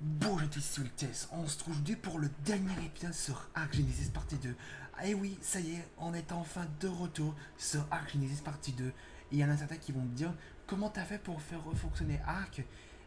Bon, je suis Tess. On se trouve aujourd'hui pour le dernier épisode sur Arc Genesis partie 2. Ah, et oui, ça y est, on est enfin de retour sur Arc Genesis partie 2. Et il y en a certains qui vont me dire comment t'as fait pour faire refonctionner Arc.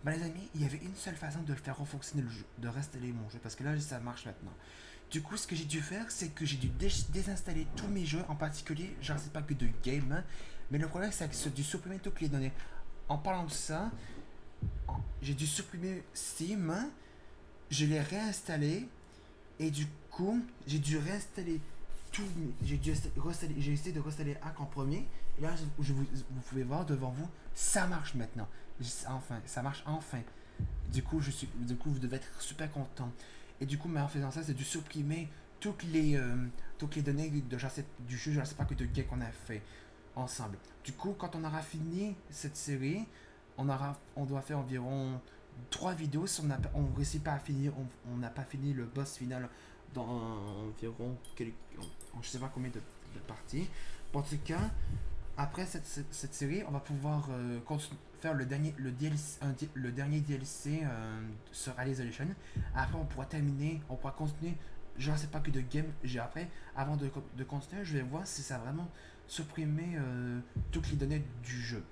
Bah les amis, il y avait une seule façon de le faire refonctionner le jeu, de réinstaller mon jeu, parce que là ça marche maintenant. Du coup, ce que j'ai dû faire, c'est que j'ai dû désinstaller tous mes jeux, en particulier, je ne sais pas que de game, hein, mais le problème c'est que j'ai dû supprimer toutes les données. En parlant de ça, j'ai dû supprimer Steam, hein, je l'ai réinstallé, et du coup, j'ai dû réinstaller tout. J'ai essayé de réinstaller Hack en premier, et là, vous pouvez voir devant vous, ça marche maintenant. Enfin, ça marche enfin. Du coup, vous devez être super content. Et du coup, mais en faisant ça, c'est dû supprimer toutes les données du jeu, je ne sais pas que de game qu'on a fait ensemble. Du coup, quand on aura fini cette série, on doit faire environ 3 vidéos. Si on ne réussit pas à finir, on n'a pas fini le boss final dans environ je sais pas combien de parties. En tout cas, après cette série, on va pouvoir faire le dernier DLC sur Isolation. Après, on pourra continuer. Je ne sais pas que de game j'ai après. Avant de continuer, je vais voir si ça a vraiment supprimé toutes les données du jeu.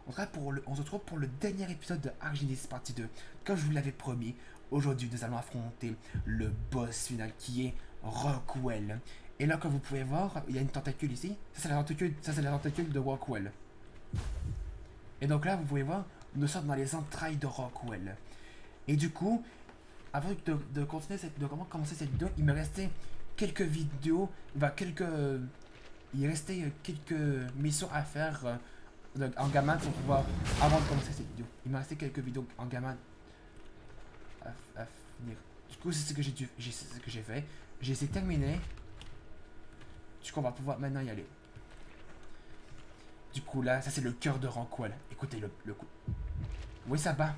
On se retrouve pour le dernier épisode de Arginis partie 2. Comme je vous l'avais promis, aujourd'hui nous allons affronter le boss final qui est Rockwell. Et là, comme vous pouvez voir, il y a une tentacule ici. Ça, c'est la tentacule de Rockwell. Et donc là, vous pouvez voir, nous sommes dans les entrailles de Rockwell. Et du coup, avant de commencer cette vidéo, il me restait quelques vidéos, il restait quelques missions à faire en gamin pour pouvoir, avant de commencer cette vidéo. Il me restait quelques vidéos en gamin à finir. Du coup, c'est ce que j'ai fait. J'ai essayé de terminer. Du coup, on va pouvoir maintenant y aller. Du coup, là, ça c'est le cœur de Rockwell. Écoutez le coup. Oui, ça bat.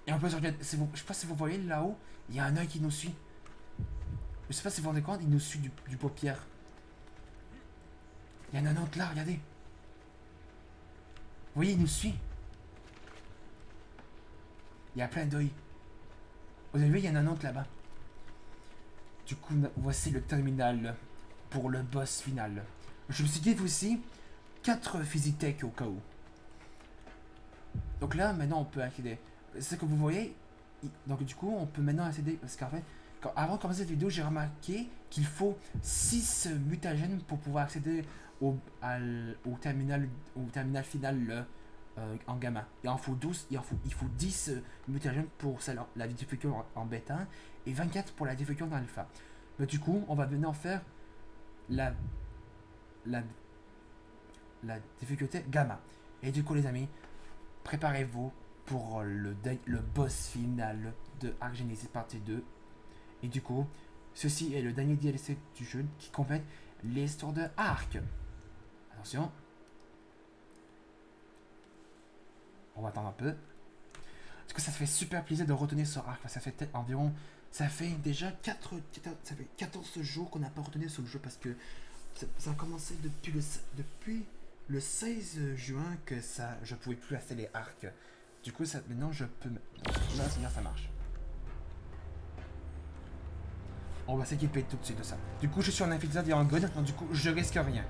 Et on peut se regarder. Je sais pas si vous voyez là-haut, il y a un œil qui nous suit. Je sais pas si vous vous rendez compte, il nous suit du paupière. Il y en a un autre là, regardez. Vous voyez, il nous suit. Il y a plein d'œils. Vous avez vu, il y en a un autre là-bas. Du coup, voici le terminal pour le boss final. Je me suis dit aussi 4 Physitech au cas où. Donc là, maintenant, on peut accéder. C'est ce que vous voyez. Donc du coup, on peut maintenant accéder. Parce qu'en fait, avant de commencer cette vidéo, j'ai remarqué qu'il faut 6 mutagènes pour pouvoir accéder au terminal final en gamma. Il en faut 12, il faut 10 mutagènes pour la difficulté en bêta et 24 pour la difficulté en alpha. Mais du coup, on va maintenant faire la, la, la difficulté gamma. Et du coup, les amis, préparez-vous pour le boss final de Arc Genesis partie 2. Et du coup, ceci est le dernier DLC du jeu qui complète l'histoire de Arc. Attention. On va attendre un peu. Parce que ça fait super plaisir de retourner sur Arc. Ça fait environ. Ça fait déjà 14 jours qu'on n'a pas retourné sur le jeu parce que ça a commencé depuis le 16 juin que je pouvais plus installer Arc. Du coup, maintenant je peux. Là, ça marche. On va s'équiper tout de suite de ça. Du coup, je suis en infiltrate et en god, donc du coup, je risque rien.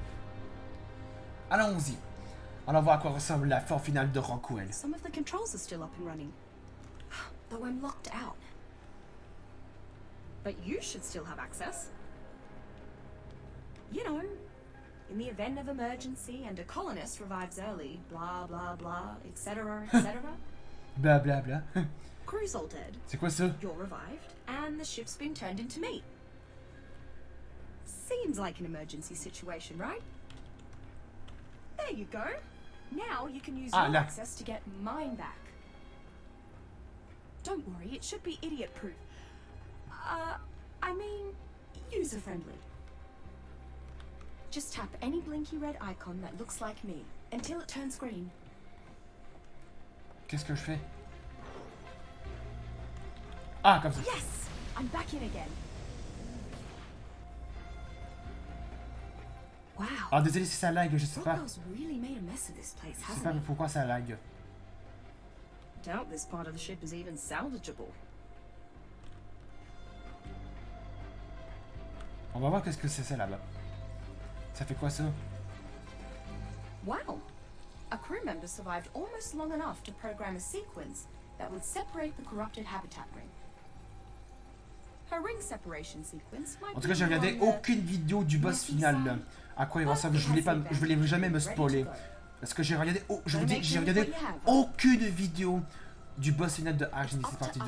Allons-y. Allons voir à quoi ressemble la forme finale de Rockwell. Some of the controls are still up and running, though I'm locked out. But you should still have access. You know, in the event of emergency and a colonist revives early, blah blah blah, etc., etc. Bla bla bla. Crew's all dead. C'est quoi ça? You're revived, and the ship's been turned into meat. Seems like an emergency situation, right? There you go. Now you can use your access to get mine back. Don't worry, it should be idiot-proof. I mean, user-friendly. Just tap any blinky red icon that looks like me until it turns green. Qu'est-ce que je fais? Ah, comme ça. Yes! I'm back in again. Wow. Ah, désolé si ça lag, je sais pas. Rockwell's really made a mess of this place, Je sais hasn't pas he? pourquoi ça lag. Doubt this part of the ship is even salvageable. On va voir qu'est-ce que c'est ça là-bas. Ça fait quoi ça? Wow! A crew member survived almost long enough to program a sequence that would separate the corrupted habitat ring. Her ring separation sequence might En tout cas, j'ai regardé aucune vidéo du boss final là. À quoi il ressemble. Je voulais jamais me spoiler. Parce que j'ai regardé, je vous dis, j'ai regardé aucune vidéo du boss final de Ark Genesis partie 2.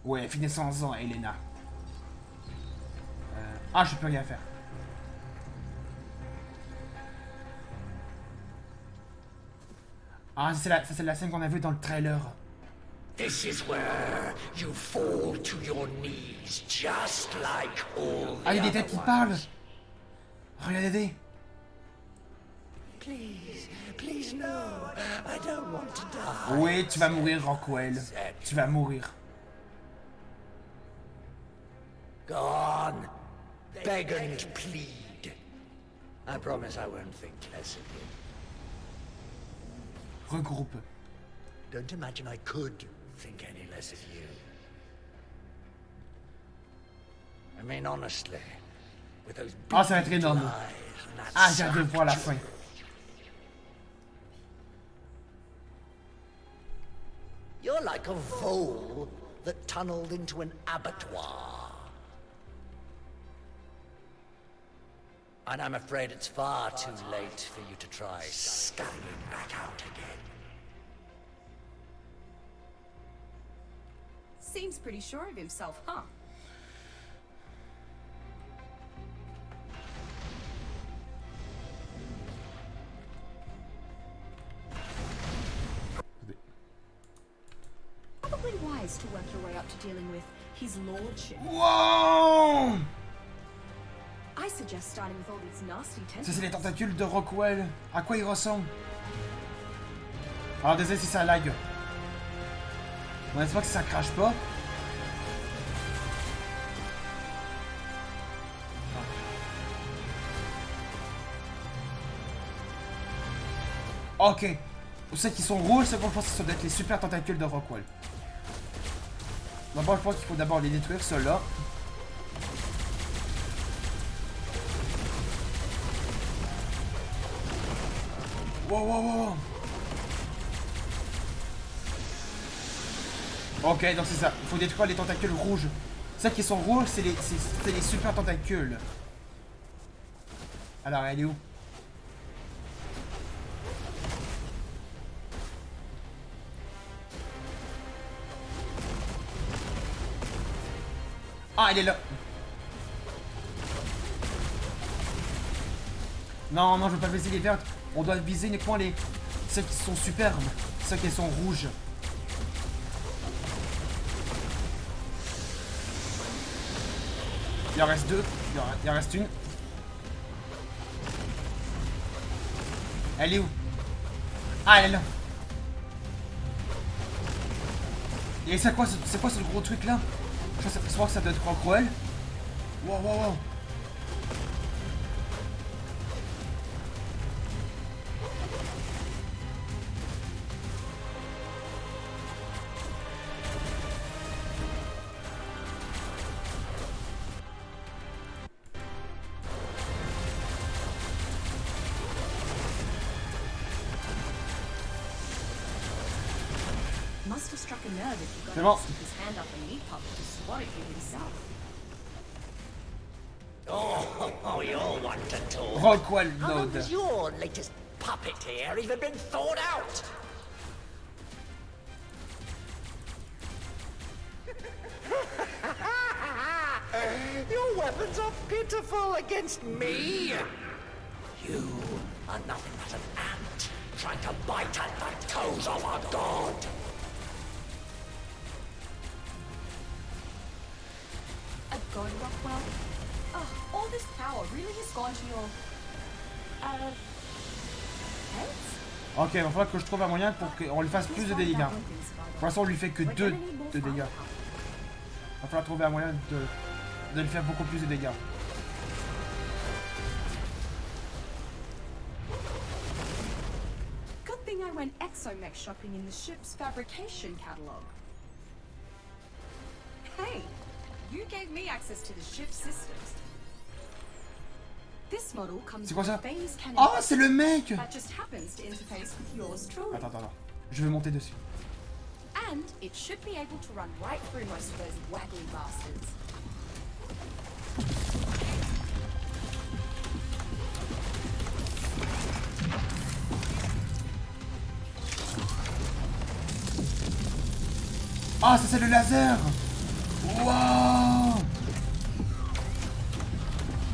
Ouais, finissons-en, Elena. Ah, je peux rien faire. Ah, ça c'est la scène qu'on a vue dans le trailer. This is where you fall to your knees, just like all the Ah, il y a des têtes qui parlent. Regardez. Please, please no, I don't want to die. Oui, tu vas mourir, Rockwell. Tu vas mourir. Go on, beg and plead. I promise I won't think less of you. Regroupe. Don't imagine I could think any less of you. I mean, honestly, with those Ah, ça va être énorme. Ah, j'ai hâte de voir la fin. You're like a vole that tunneled into an abattoir. And I'm afraid it's far too late for you to try scurrying back out again. Seems pretty sure of himself, huh? Probably wise to work your way up to dealing with his lordship. Wow! I suggest starting with all these nasty Ça, tentacles. c'est les tentacules de Rockwell. À quoi ils ressemblent? Alors, désolé si ça lag. On espère que ça crache pas. Ok. Pour ceux qui sont rouges, c'est bon, je pense que ça doit être les super tentacules de Rockwell. D'abord, je pense qu'il faut d'abord les détruire, ceux-là. Wow, wow, wow. Ok, donc c'est ça. Il faut détruire les tentacules rouges. Ceux qui sont rouges, c'est les super tentacules. Alors, elle est où? Ah, elle est là. Non, non, je veux pas viser les vertes. On doit viser uniquement ceux qui sont superbes. Ceux qui sont rouges. Il en reste deux. Il en reste une. Elle est où? Ah, elle est là. Et c'est quoi ce gros truc là? Je crois que ça doit être Rockwell. Wow, wow, wow. Must have struck a nerve if you got C'est bon. to stick his hand up and eat pup to swat at you himself. Oh, you'll want to talk. Rockwell How Node. has your latest puppet here even been thought out? Your weapons are pitiful against me. You are nothing but an ant trying to bite at the toes of a god. A god, Rockwell? Oh, all this power really has gone to your... heads? Ok, il va falloir que je trouve un moyen pour qu'on lui fasse plus de dégâts. Pour l'instant, on lui fait que 2 de dégâts. Il va falloir trouver un moyen de lui faire beaucoup plus de dégâts. thing I went exomech shopping in the ship's fabrication catalog. Hey, you gave me access to the ship's systems. This model comes C'est quoi with ça? phase cannon. Oh, c'est le mec! That just happens to interface with yours truly. Attends. Je vais monter dessus. And it should be able to run right through most of those waggly bastards. Ah, ça c'est le laser! Waouh!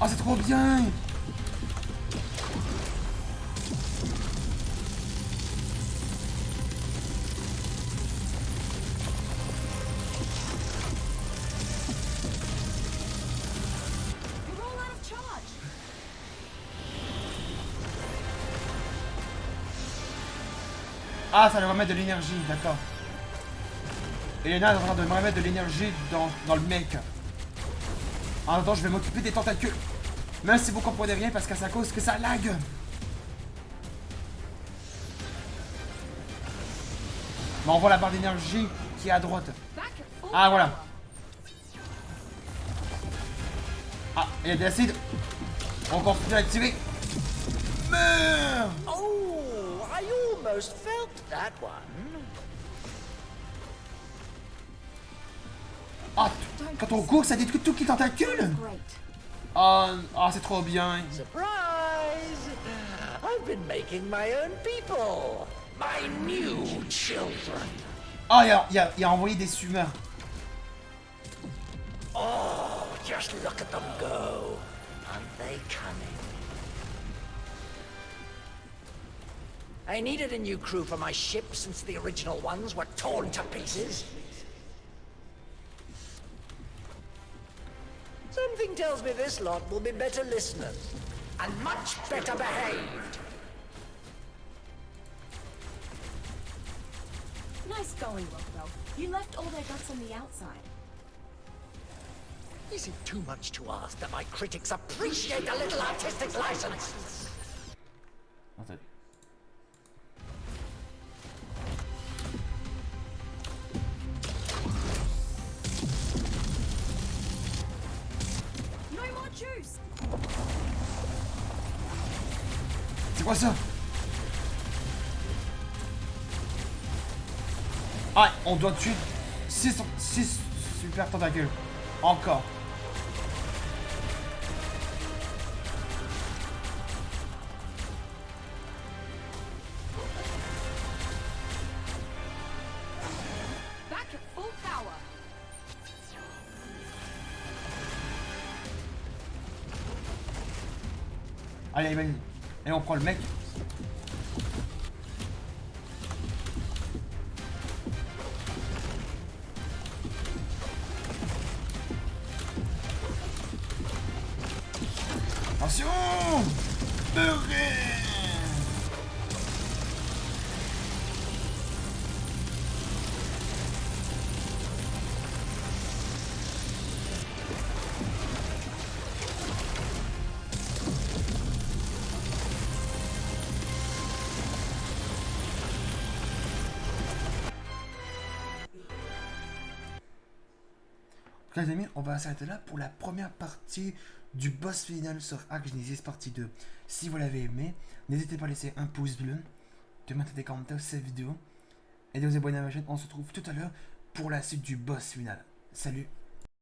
Ah, c'est trop bien! You're all out of charge. Ah, ça va remettre de l'énergie, d'accord. Elena est en train de me remettre de l'énergie dans le mec. En attendant, je vais m'occuper des tentacules. Même si vous comprenez rien parce que c'est à cause que ça lag. Mais on voit la barre d'énergie qui est à droite. Back at full Ah, voilà. power. Ah, il y a de l'acide. On continue à activer. Meurs! Oh, I almost felt that one. Ah, quand on court, ça détruit tout qui tentacule. Great. Ah, c'est trop bien. Surprise! I've been making my own people. My new children. Ah, il a envoyé des sumeurs. Oh, just look at them go. Aren't they cunning? I needed a new crew for my ship since the original ones were torn to pieces. Something tells me this lot will be better listeners and much better behaved. Nice going, Rockwell. You left all their guts on the outside. Is it too much to ask that my critics appreciate a little artistic license? Attendez. No more juice. C'est quoi ça? Ah, on doit tuer 6 super tentacules. Encore. Back at full power. Allez, allez, allez, on prend le mec. Attention! Beurré! Les amis, on va s'arrêter là pour la première partie du boss final sur Arc Genesis partie 2. Si vous l'avez aimé, n'hésitez pas à laisser un pouce bleu, de mettre des commentaires sur cette vidéo et de vous abonner à ma chaîne. On se retrouve tout à l'heure pour la suite du boss final. Salut!